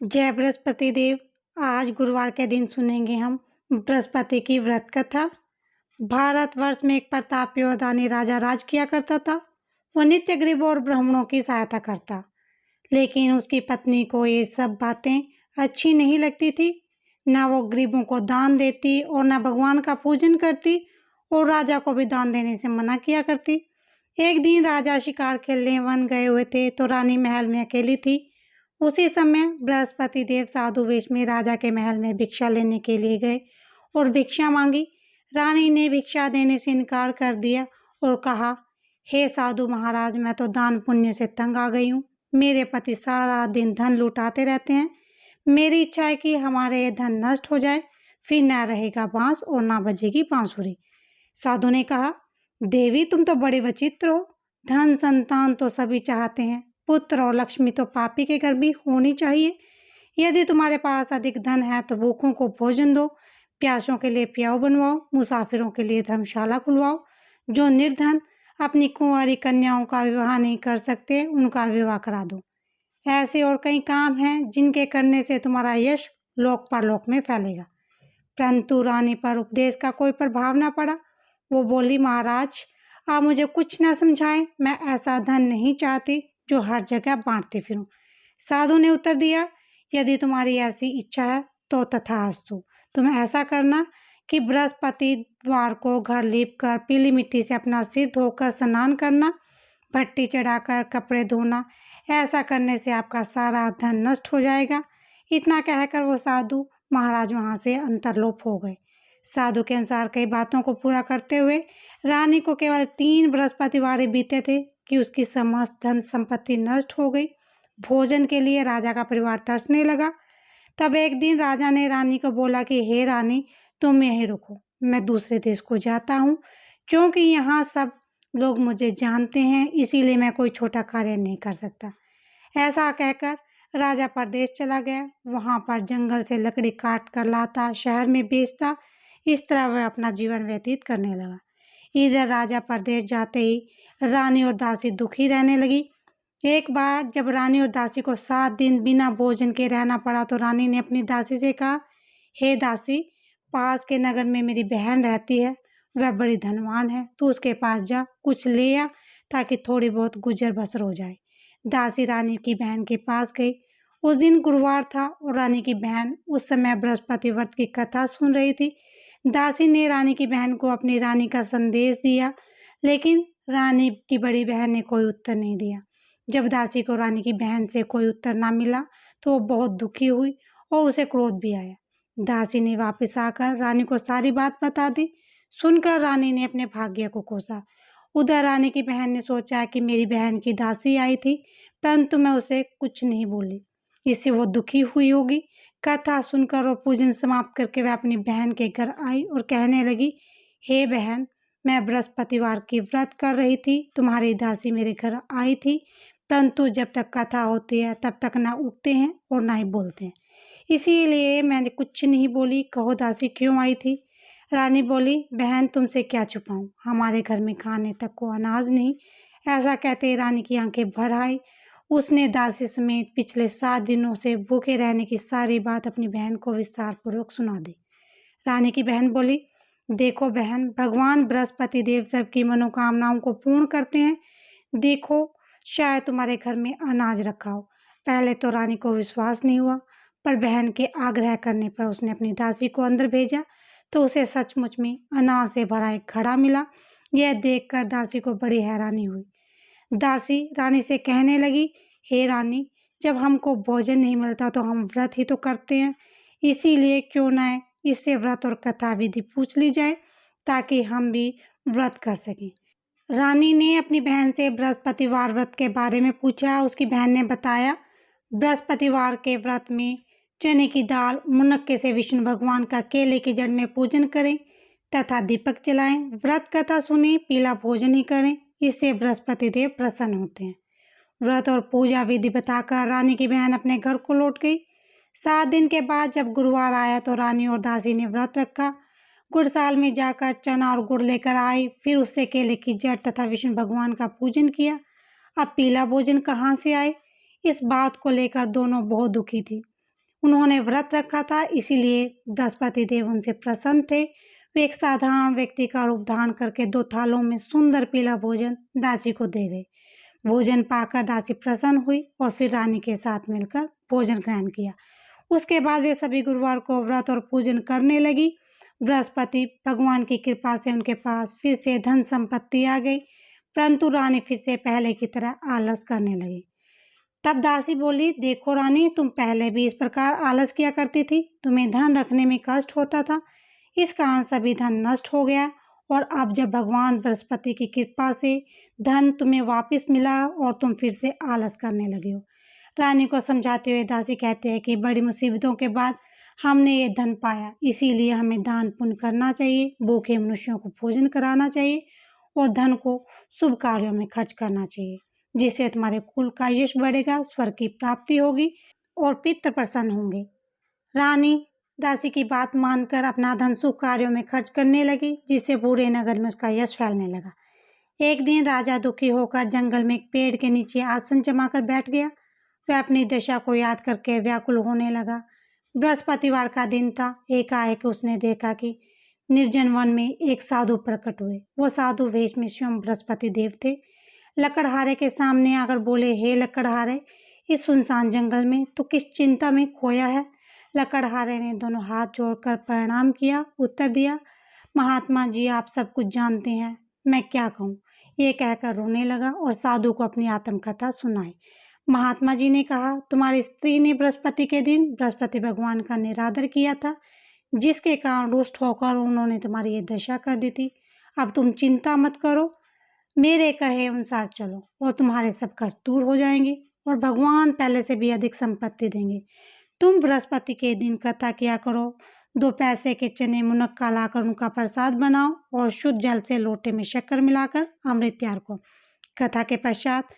जय बृहस्पति देव। आज गुरुवार के दिन सुनेंगे हम बृहस्पति की व्रत कथा। भारतवर्ष में एक प्रतापी और दानी राजा राज किया करता था। वह नित्य गरीबों और ब्राह्मणों की सहायता करता, लेकिन उसकी पत्नी को ये सब बातें अच्छी नहीं लगती थी। न वो गरीबों को दान देती और न भगवान का पूजन करती, और राजा को भी दान देने से मना किया करती। एक दिन राजा शिकार खेलने वन गए हुए थे तो रानी महल में अकेली थी। उसी समय बृहस्पति देव साधु वेश में राजा के महल में भिक्षा लेने के लिए गए और भिक्षा मांगी। रानी ने भिक्षा देने से इनकार कर दिया और कहा, हे साधु महाराज, मैं तो दान पुण्य से तंग आ गई हूँ। मेरे पति सारा दिन धन लुटाते रहते हैं। मेरी इच्छा है कि हमारे ये धन नष्ट हो जाए, फिर ना रहेगा बांस और ना बजेगी बांसुरी। साधु ने कहा, देवी तुम तो बड़े विचित्र हो। धन संतान तो सभी चाहते हैं, पुत्र और लक्ष्मी तो पापी के घर भी होनी चाहिए। यदि तुम्हारे पास अधिक धन है तो भूखों को भोजन दो, प्यासों के लिए प्याऊ बनवाओ, मुसाफिरों के लिए धर्मशाला खुलवाओ। जो निर्धन अपनी कुंवारी कन्याओं का विवाह नहीं कर सकते, उनका विवाह करा दो। ऐसे और कई काम हैं जिनके करने से तुम्हारा यश लोक परलोक में फैलेगा। परंतु रानी पर उपदेश का कोई प्रभाव न पड़ा। वो बोली, महाराज आप मुझे कुछ न समझाएं, मैं ऐसा धन नहीं चाहती जो हर जगह बांटती फिरूं। साधु ने उत्तर दिया, यदि तुम्हारी ऐसी इच्छा है तो तथास्तु। तुम ऐसा करना कि बृहस्पतिवार को घर लीप कर पीली मिट्टी से अपना सिर धोकर स्नान करना, भट्टी चढ़ाकर कपड़े धोना। ऐसा करने से आपका सारा धन नष्ट हो जाएगा। इतना कहकर वो साधु महाराज वहाँ से अंतर्लोप हो गए। साधु के अनुसार कई बातों को पूरा करते हुए रानी को केवल 3 बृहस्पतिवार बीते थे कि उसकी समस्त धन संपत्ति नष्ट हो गई। भोजन के लिए राजा का परिवार तरसने लगा। तब एक दिन राजा ने रानी को बोला कि हे रानी, तुम यहीं रुको, मैं दूसरे देश को जाता हूँ, क्योंकि यहाँ सब लोग मुझे जानते हैं, इसीलिए मैं कोई छोटा कार्य नहीं कर सकता। ऐसा कहकर राजा परदेश चला गया। वहाँ पर जंगल से लकड़ी काट कर लाता, शहर में बेचता। इस तरह वह अपना जीवन व्यतीत करने लगा। इधर राजा परदेश जाते ही रानी और दासी दुखी रहने लगी। एक बार जब रानी और दासी को 7 दिन बिना भोजन के रहना पड़ा तो रानी ने अपनी दासी से कहा, हे दासी, पास के नगर में मेरी बहन रहती है, वह बड़ी धनवान है, तू उसके पास जा, कुछ ले आ ताकि थोड़ी बहुत गुजर बसर हो जाए। दासी रानी की बहन के पास गई। उस दिन गुरुवार था और रानी की बहन उस समय बृहस्पति व्रत की कथा सुन रही थी। दासी ने रानी की बहन को अपनी रानी का संदेश दिया, लेकिन रानी की बड़ी बहन ने कोई उत्तर नहीं दिया। जब दासी को रानी की बहन से कोई उत्तर ना मिला तो वो बहुत दुखी हुई और उसे क्रोध भी आया। दासी ने वापस आकर रानी को सारी बात बता दी। सुनकर रानी ने अपने भाग्य को कोसा। उधर रानी की बहन ने सोचा कि मेरी बहन की दासी आई थी, परंतु मैं उसे कुछ नहीं बोली, इससे वो दुखी हुई होगी। कथा सुनकर और पूजन समाप्त करके वह अपनी बहन के घर आई और कहने लगी, हे बहन, मैं बृहस्पतिवार की व्रत कर रही थी, तुम्हारी दासी मेरे घर आई थी, परंतु जब तक कथा होती है तब तक ना उठते हैं और ना ही बोलते हैं, इसीलिए मैंने कुछ नहीं बोली। कहो दासी क्यों आई थी? रानी बोली, बहन तुमसे क्या छुपाऊं, हमारे घर में खाने तक को अनाज नहीं। ऐसा कहते ही रानी की आंखें भर आई। उसने दासी समेत पिछले 7 दिनों से भूखे रहने की सारी बात अपनी बहन को विस्तार पूर्वक सुना दी। रानी की बहन बोली, देखो बहन, भगवान बृहस्पति देव सबकी मनोकामनाओं को पूर्ण करते हैं। देखो, शायद तुम्हारे घर में अनाज रखा हो। पहले तो रानी को विश्वास नहीं हुआ, पर बहन के आग्रह करने पर उसने अपनी दासी को अंदर भेजा तो उसे सचमुच में अनाज से भरा एक घड़ा मिला। यह देखकर दासी को बड़ी हैरानी हुई। दासी रानी से कहने लगी, हे रानी, जब हमको भोजन नहीं मिलता तो हम व्रत ही तो करते हैं, इसीलिए क्यों न इससे व्रत और कथा विधि पूछ ली जाए ताकि हम भी व्रत कर सकें। रानी ने अपनी बहन से बृहस्पतिवार व्रत के बारे में पूछा। उसकी बहन ने बताया, बृहस्पतिवार के व्रत में चने की दाल मुनक्के से विष्णु भगवान का केले की जड़ में पूजन करें तथा दीपक जलाएं, व्रत कथा सुने, पीला भोजन ही करें, इससे बृहस्पति देव प्रसन्न होते हैं। व्रत और पूजा विधि बताकर रानी की बहन अपने घर को लौट गई। 7 दिन के बाद जब गुरुवार आया तो रानी और दासी ने व्रत रखा। गुड़साल में जाकर चना और गुड़ लेकर आई, फिर उससे केले की जड़ तथा विष्णु भगवान का पूजन किया। अब पीला भोजन कहाँ से आए, इस बात को लेकर दोनों बहुत दुखी थी। उन्होंने व्रत रखा था, इसीलिए बृहस्पति देव उनसे प्रसन्न थे। वे एक साधारण व्यक्ति का रूप धारण करके 2 थालों में सुंदर पीला भोजन दासी को दे गए। भोजन पाकर दासी प्रसन्न हुई और फिर रानी के साथ मिलकर भोजन ग्रहण किया। उसके बाद वे सभी गुरुवार को व्रत और पूजन करने लगी। बृहस्पति भगवान की कृपा से उनके पास फिर से धन संपत्ति आ गई, परंतु रानी फिर से पहले की तरह आलस करने लगी। तब दासी बोली, देखो रानी, तुम पहले भी इस प्रकार आलस किया करती थी, तुम्हें धन रखने में कष्ट होता था, इस कारण सभी धन नष्ट हो गया, और अब जब भगवान बृहस्पति की कृपा से धन तुम्हें वापस मिला और तुम फिर से आलस करने लगे हो। रानी को समझाते हुए दासी कहते हैं कि बड़ी मुसीबतों के बाद हमने ये धन पाया, इसीलिए हमें दान पुण्य करना चाहिए, भूखे मनुष्यों को भोजन कराना चाहिए और धन को शुभ कार्यों में खर्च करना चाहिए, जिससे तुम्हारे कुल का यश बढ़ेगा, स्वर्ग की प्राप्ति होगी और पितृ प्रसन्न होंगे। रानी दासी की बात मानकर अपना धन शुभ कार्यों में खर्च करने लगी, जिससे पूरे नगर में उसका यश फैलने लगा। एक दिन राजा दुखी होकर जंगल में एक पेड़ के नीचे आसन जमाकर बैठ गया। वह अपनी दशा को याद करके व्याकुल होने लगा। बृहस्पतिवार का दिन था। एकाएक उसने देखा कि निर्जन वन में एक साधु प्रकट हुए। वो साधु वेश में स्वयं बृहस्पति देव थे। लकड़हारे के सामने आकर बोले, हे लकड़हारे, इस सुनसान जंगल में तो किस चिंता में खोया है? लकड़हारे ने दोनों हाथ जोड़कर प्रणाम किया, उत्तर दिया, महात्मा जी, आप सब कुछ जानते हैं, मैं क्या कहूँ। ये कहकर रोने लगा और साधु को अपनी आत्मकथा सुनाई। महात्मा जी ने कहा, तुम्हारी स्त्री ने बृहस्पति के दिन बृहस्पति भगवान का निरादर किया था, जिसके कारण रुष्ट होकर उन्होंने तुम्हारी ये दशा कर दी थी। अब तुम चिंता मत करो, मेरे कहे अनुसार चलो और तुम्हारे सब कष्ट दूर हो जाएंगे और भगवान पहले से भी अधिक संपत्ति देंगे। तुम बृहस्पति के दिन कथा किया करो, 2 पैसे के चने मुनक्का लाकर उनका प्रसाद बनाओ और शुद्ध जल से लोटे में शक्कर मिलाकर अमृत तैयार करो। कथा के पश्चात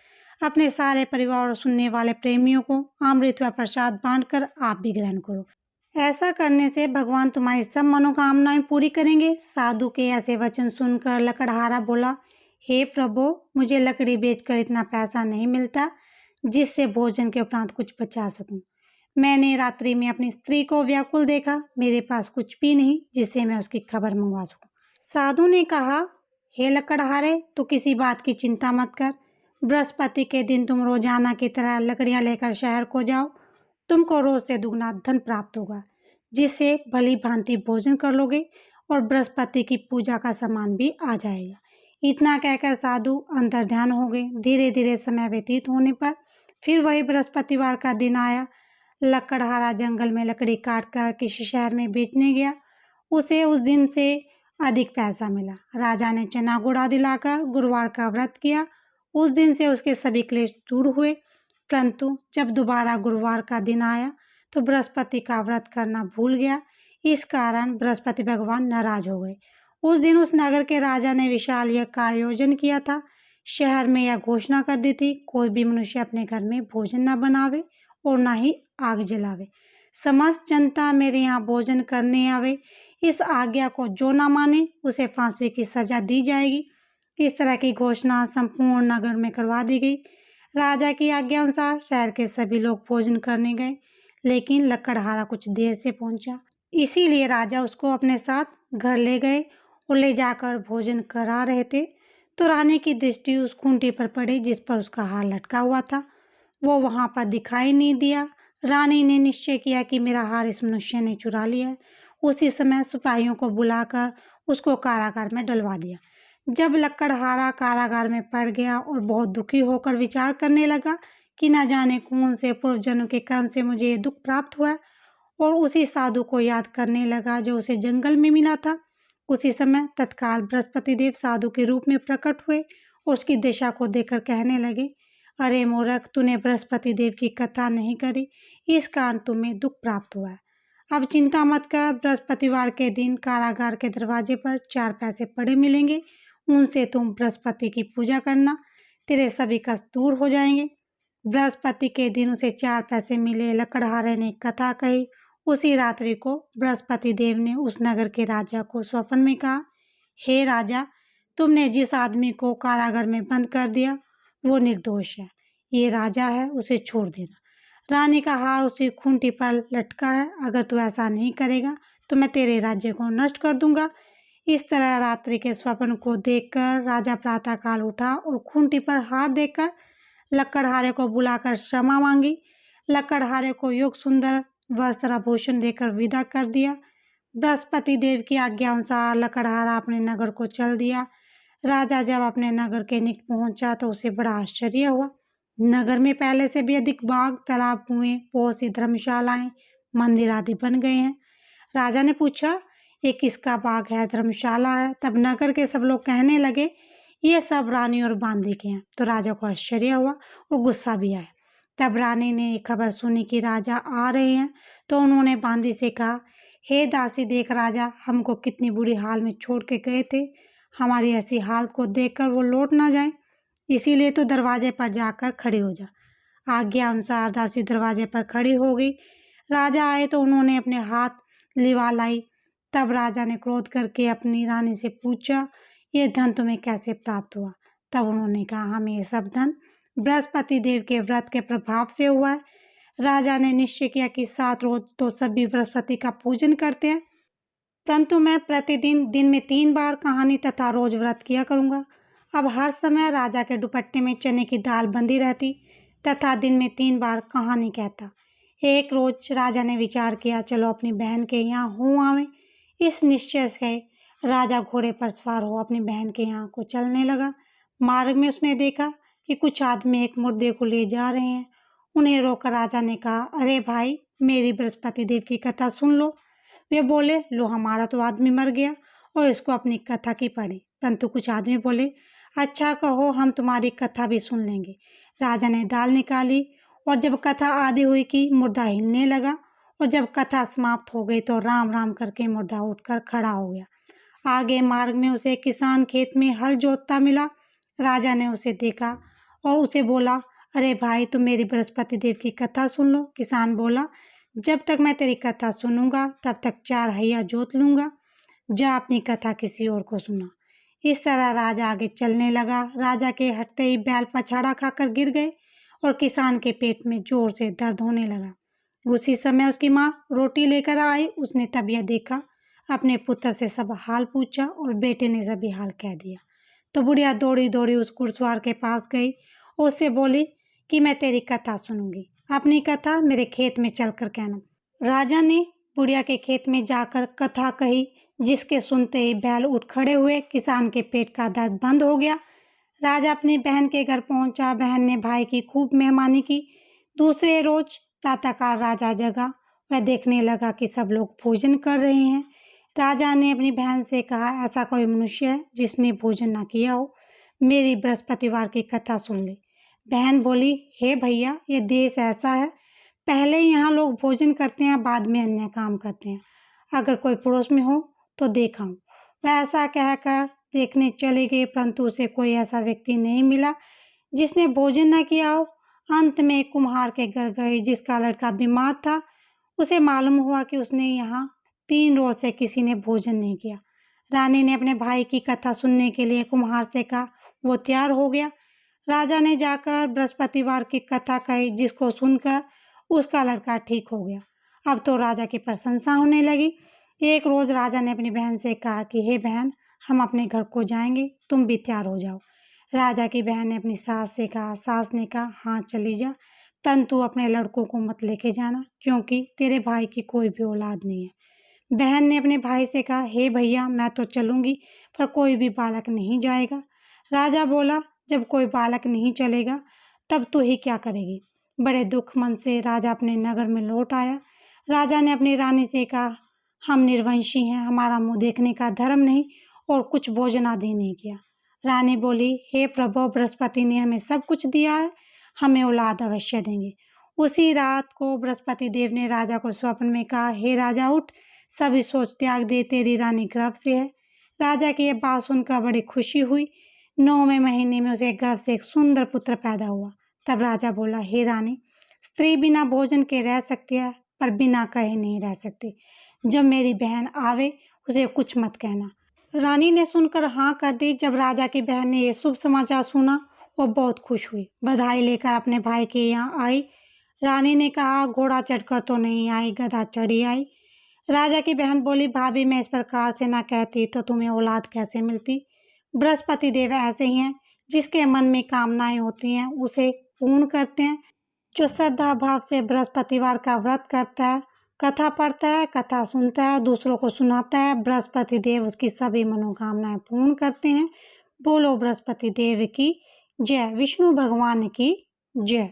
अपने सारे परिवार और सुनने वाले प्रेमियों को अमृत व प्रसाद बांटकर आप भी ग्रहण करो। ऐसा करने से भगवान तुम्हारी सब मनोकामनाएं पूरी करेंगे। साधु के ऐसे वचन सुनकर लकड़हारा बोला, हे प्रभु, मुझे लकड़ी बेचकर इतना पैसा नहीं मिलता जिससे भोजन के उपरांत कुछ बचा सकूं। मैंने रात्रि में अपनी स्त्री को व्याकुल देखा, मेरे पास कुछ भी नहीं जिससे मैं उसकी खबर मंगवा सकूं। साधु ने कहा, हे लकड़हारे, तू किसी बात की चिंता मत कर। बृहस्पति के दिन तुम रोजाना की तरह लकड़ियां लेकर शहर को जाओ। तुमको रोज से दुगना धन प्राप्त होगा, जिससे भली भांति भोजन कर लोगे और बृहस्पति की पूजा का सामान भी आ जाएगा। इतना कहकर साधु अंतर्ध्यान हो गए। धीरे धीरे समय व्यतीत होने पर फिर वही बृहस्पतिवार का दिन आया। लकड़हारा जंगल में लकड़ी काटकर किसी शहर में बेचने गया। उसे उस दिन से अधिक पैसा मिला। राजा ने चना गुड़ आदि लाकर गुरुवार का व्रत किया। उस दिन से उसके सभी क्लेश दूर हुए, परंतु जब दोबारा गुरुवार का दिन आया तो बृहस्पति का व्रत करना भूल गया। इस कारण बृहस्पति भगवान नाराज हो गए। उस दिन उस नगर के राजा ने विशाल यज्ञ का आयोजन किया था। शहर में यह घोषणा कर दी थी, कोई भी मनुष्य अपने घर में भोजन न बनावे और न ही आग जलावे। समस्त जनता मेरे यहाँ भोजन करने आवे। इस आज्ञा को जो न माने उसे फांसी की सजा दी जाएगी। इस तरह की घोषणा संपूर्ण नगर में करवा दी गई। राजा की आज्ञा अनुसार शहर के सभी लोग भोजन करने गए, लेकिन लकड़हारा कुछ देर से पहुंचा, इसीलिए राजा उसको अपने साथ घर ले गए और ले जाकर भोजन करा रहे थे तो रानी की दृष्टि उस खूंटी पर पड़ी जिस पर उसका हार लटका हुआ था। वो वहां पर दिखाई नहीं दिया। रानी ने निश्चय किया कि मेरा हार इस मनुष्य ने चुरा लिया है। उसी समय सिपाहियों को बुलाकर उसको कारागार में डलवा दिया। जब लकड़हारा कारागार में पड़ गया और बहुत दुखी होकर विचार करने लगा कि न जाने कौन से पूर्वजन्मों के कर्म से मुझे ये दुख प्राप्त हुआ, और उसी साधु को याद करने लगा जो उसे जंगल में मिला था। उसी समय तत्काल बृहस्पति देव साधु के रूप में प्रकट हुए और उसकी दिशा को देखकर कहने लगे, अरे मूर्ख, तूने बृहस्पति देव की कथा नहीं करी, इस कारण तुम्हें दुख प्राप्त हुआ है। अब चिंता मत कर, बृहस्पतिवार के दिन कारागार के दरवाजे पर 4 पैसे पड़े मिलेंगे, उनसे तुम बृहस्पति की पूजा करना, तेरे सभी कष्ट दूर हो जाएंगे। बृहस्पति के दिन उसे 4 पैसे मिले। लकड़हारे ने कथा कही। उसी रात्रि को बृहस्पति देव ने उस नगर के राजा को स्वप्न में कहा, हे राजा, तुमने जिस आदमी को कारागार में बंद कर दिया वो निर्दोष है, ये राजा है, उसे छोड़ देना। रानी का हार उसी खूंटी पर लटका है, अगर तू ऐसा नहीं करेगा तो मैं तेरे राज्य को नष्ट कर दूंगा। इस तरह रात्रि के स्वप्न को देखकर राजा प्रातःकाल उठा और खूंटी पर हार देकर लकड़हारे को बुलाकर क्षमा मांगी। लकड़हारे को योग सुंदर वस्त्र आभूषण देकर विदा कर दिया। बृहस्पति देव की आज्ञा अनुसार लकड़हारा अपने नगर को चल दिया। राजा जब अपने नगर के निकट पहुंचा तो उसे बड़ा आश्चर्य हुआ। नगर में पहले से भी अधिक बाग, तालाब, कुएं, बहुत सी धर्मशालाएं, मंदिर आदि बन गए हैं। राजा ने पूछा, ये किसका बाग है, धर्मशाला है? तब नगर के सब लोग कहने लगे, ये सब रानी और बांदी के हैं। तो राजा को आश्चर्य हुआ और गुस्सा भी आया। तब रानी ने एक खबर सुनी कि राजा आ रहे हैं, तो उन्होंने बांदी से कहा, हे दासी, देख राजा हमको कितनी बुरी हाल में छोड़ के गए थे। हमारी ऐसी हालत को देखकर वो लौट ना जाए, इसीलिए तो दरवाजे पर जाकर खड़ी हो जा। आज्ञा अनुसार दासी दरवाजे पर खड़ी हो गई। राजा आए तो उन्होंने अपने हाथ लिवा लाई। तब राजा ने क्रोध करके अपनी रानी से पूछा, ये धन तुम्हें कैसे प्राप्त हुआ? तब उन्होंने कहा, हमें ये सब धन बृहस्पति देव के व्रत के प्रभाव से हुआ है। राजा ने निश्चय किया कि 7 रोज तो सभी बृहस्पति का पूजन करते हैं, परंतु मैं प्रतिदिन दिन में 3 बार कहानी तथा रोज व्रत किया करूँगा। अब हर समय राजा के दुपट्टे में चने की दाल बंधी रहती तथा दिन में 3 बार कहानी कहता। एक रोज राजा ने विचार किया, चलो अपनी बहन के यहाँ हो आवे। इस निश्चय से राजा घोड़े पर सवार हो अपनी बहन के यहाँ को चलने लगा। मार्ग में उसने देखा कि कुछ आदमी एक मुर्दे को ले जा रहे हैं। उन्हें रोकर राजा ने कहा, अरे भाई, मेरी बृहस्पति देव की कथा सुन लो। वे बोले, लो, हमारा तो आदमी मर गया और इसको अपनी कथा की पड़ी। परंतु कुछ आदमी बोले, अच्छा कहो, हम तुम्हारी कथा भी सुन लेंगे। राजा ने दाल निकाली और जब कथा आधी हुई कि मुर्दा हिलने लगा, और जब कथा समाप्त हो गई तो राम राम करके मुर्दा उठकर खड़ा हो गया। आगे मार्ग में उसे किसान खेत में हल जोतता मिला। राजा ने उसे देखा और उसे बोला, अरे भाई, तुम मेरी बृहस्पति देव की कथा सुन लो। किसान बोला, जब तक मैं तेरी कथा सुनूंगा तब तक 4 हैया जोत लूंगा। जा अपनी कथा किसी और को सुना। इस तरह राजा आगे चलने लगा। राजा के हटते ही बैल पछाड़ा खाकर गिर गए और किसान के पेट में जोर से दर्द होने लगा। उसी समय उसकी माँ रोटी लेकर आई। उसने तब यह देखा, अपने पुत्र से सब हाल पूछा और बेटे ने सभी हाल कह दिया। तो बुढ़िया दौड़ी दौड़ी उस घुड़सवार के पास गई और उससे बोली कि मैं तेरी कथा सुनूंगी, अपनी कथा मेरे खेत में चलकर कहना। राजा ने बुढ़िया के खेत में जाकर कथा कही, जिसके सुनते ही बैल उठ खड़े हुए। किसान के पेट का दर्द बंद हो गया। राजा अपनी बहन के घर पहुंचा। बहन ने भाई की खूब मेहमानी की। दूसरे रोज प्रातःकाल राजा जगा। वह देखने लगा कि सब लोग भोजन कर रहे हैं। राजा ने अपनी बहन से कहा, ऐसा कोई मनुष्य है जिसने भोजन ना किया हो? मेरी बृहस्पतिवार की कथा सुन ले। बहन बोली, हे भैया, ये देश ऐसा है, पहले यहाँ लोग भोजन करते हैं, बाद में अन्य काम करते हैं। अगर कोई पड़ोस में हो तो देखा हूँ। वह ऐसा कहकर देखने चले गए, परंतु उसे कोई ऐसा व्यक्ति नहीं मिला जिसने भोजन न किया हो। अंत में एक कुम्हार के घर गए जिसका लड़का बीमार था। उसे मालूम हुआ कि उसने यहाँ 3 रोज से किसी ने भोजन नहीं किया। रानी ने अपने भाई की कथा सुनने के लिए कुम्हार से कहा। वो तैयार हो गया। राजा ने जाकर बृहस्पतिवार की कथा कही, जिसको सुनकर उसका लड़का ठीक हो गया। अब तो राजा की प्रशंसा होने लगी। एक रोज राजा ने अपनी बहन से कहा कि हे बहन, हम अपने घर को जाएंगे, तुम भी तैयार हो जाओ। राजा की बहन ने अपनी सास से कहा। सास ने कहा, हाँ चली जा, परंतु अपने लड़कों को मत लेके जाना, क्योंकि तेरे भाई की कोई भी औलाद नहीं है। बहन ने अपने भाई से कहा, हे भैया, मैं तो चलूंगी, पर कोई भी बालक नहीं जाएगा। राजा बोला, जब कोई बालक नहीं चलेगा तब तू ही क्या करेगी? बड़े दुख मन से राजा अपने नगर में लौट आया। राजा ने अपनी रानी से कहा, हम निर्वंशी हैं, हमारा मुंह देखने का धर्म नहीं और कुछ भोजन आदि नहीं किया। रानी बोली, हे प्रभु, बृहस्पति ने हमें सब कुछ दिया है, हमें औलाद अवश्य देंगे। उसी रात को बृहस्पति देव ने राजा को स्वप्न में कहा, हे राजा, उठ, सभी सोच त्याग दे, तेरी रानी गर्भ से है। राजा की यह बात सुनकर बड़ी खुशी हुई। 9वें महीने में उसे गर्भ से एक सुंदर पुत्र पैदा हुआ। तब राजा बोला, हे रानी, स्त्री बिना भोजन के रह सकती है, पर बिना कहे नहीं रह सकती। जब मेरी बहन आवे उसे कुछ मत कहना। रानी ने सुनकर हाँ कर दी। जब राजा की बहन ने यह शुभ समाचार सुना, वो बहुत खुश हुई। बधाई लेकर अपने भाई के यहाँ आई। रानी ने कहा, घोड़ा चढ़कर तो नहीं आई, गधा चढ़ी आई। राजा की बहन बोली, भाभी मैं इस प्रकार से ना कहती तो तुम्हें औलाद कैसे मिलती। बृहस्पति देव ऐसे ही हैं, जिसके मन में कामनाएं होती हैं उसे पूर्ण करते हैं। जो श्रद्धा भाव से बृहस्पतिवार का व्रत करता है, कथा पढ़ता है, कथा सुनता है, दूसरों को सुनाता है, बृहस्पति देव उसकी सभी मनोकामनाएं पूर्ण करते हैं। बोलो बृहस्पति देव की जय, विष्णु भगवान की जय।